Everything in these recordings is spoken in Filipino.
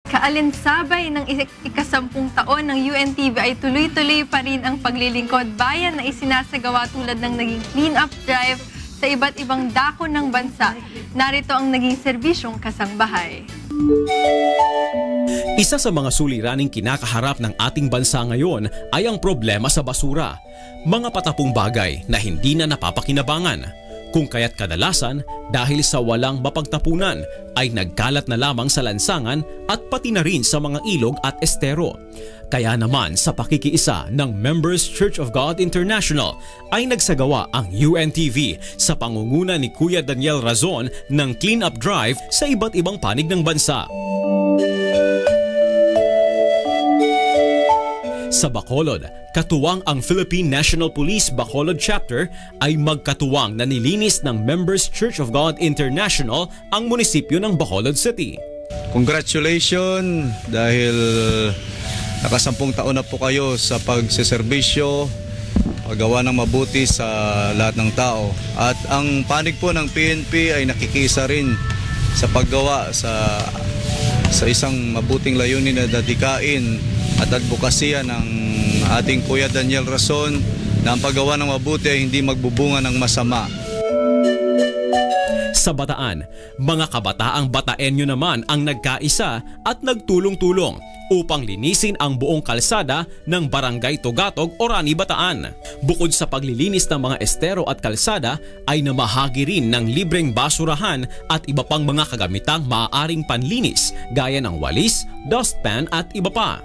Kaalinsabay ng ikasampung taon ng UNTV ay tuloy-tuloy pa rin ang paglilingkod bayan na isinasagawa tulad ng naging clean-up drive sa iba't ibang dako ng bansa. Narito ang naging serbisyong kasangbahay. Isa sa mga suliraning kinakaharap ng ating bansa ngayon ay ang problema sa basura. Mga patapong bagay na hindi na napapakinabangan. Kung kaya't kadalasan, dahil sa walang mapagtapunan, ay nagkalat na lamang sa lansangan at pati na rin sa mga ilog at estero. Kaya naman sa pakikiisa ng Members Church of God International ay nagsagawa ang UNTV sa pangunguna ni Kuya Daniel Razon ng clean-up drive sa iba't ibang panig ng bansa. Sa Bacolod, katuwang ang Philippine National Police Bacolod Chapter ay magkatuwang na nilinis ng Members Church of God International ang munisipyo ng Bacolod City. Congratulations dahil nakasampung taon na po kayo sa pagseserbisyo, paggawa ng mabuti sa lahat ng tao. At ang panig po ng PNP ay nakikisa rin sa paggawa sa isang mabuting layunin na dadikain at advokasya ng ating Kuya Daniel Razon na ang paggawa ng mabuti ay hindi magbubunga ng masama. Sa Bataan, mga kabataang Bataenyo naman ang nagkaisa at nagtulong-tulong upang linisin ang buong kalsada ng Barangay Tugatog, Orani, Bataan. Bukod sa paglilinis ng mga estero at kalsada, ay namahagi rin ng libreng basurahan at iba pang mga kagamitang maaaring panlinis gaya ng walis, dustpan at iba pa.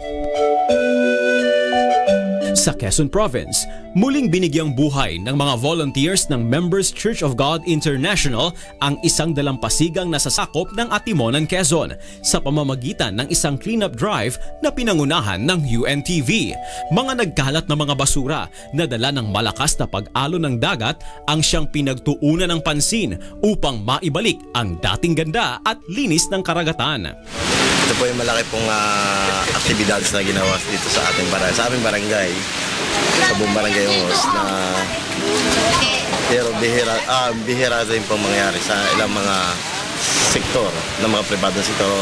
Sa Quezon Province, muling binigyang buhay ng mga volunteers ng Members Church of God International ang isang dalampasigang nasasakop ng Atimonan, Quezon sa pamamagitan ng isang cleanup drive na pinangunahan ng UNTV. Mga nagkalat na mga basura na dala ng malakas na pag-alon ng dagat ang siyang pinagtuunan ng pansin upang maibalik ang dating ganda at linis ng karagatan. Ito po yung malaki pong aktibidades na ginawa dito sa ating barangay, sa aming barangay, sa buong barangay Ongos na pero bihira din pong mangyari sa ilang mga sektor ng mga pribadong sektor.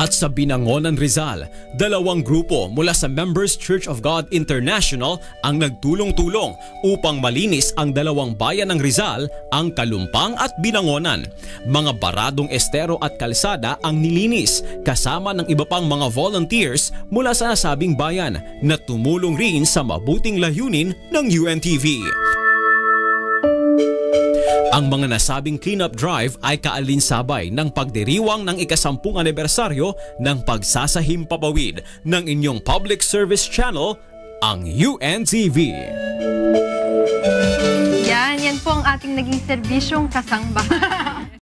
At sa Binangonan, Rizal, dalawang grupo mula sa Members Church of God International ang nagtulong-tulong upang malinis ang dalawang bayan ng Rizal, ang Kalumpang at Binangonan. Mga baradong estero at kalsada ang nilinis kasama ng iba pang mga volunteers mula sa nasabing bayan na tumulong rin sa mabuting layunin ng UNTV. Ang mga nasabing cleanup drive ay kaalinsabay ng pagdiriwang ng ikasampung anibersaryo ng pagsasahimpapawid ng inyong public service channel, ang UNTV. Yan po ang ating naging serbisyong kasangbahay.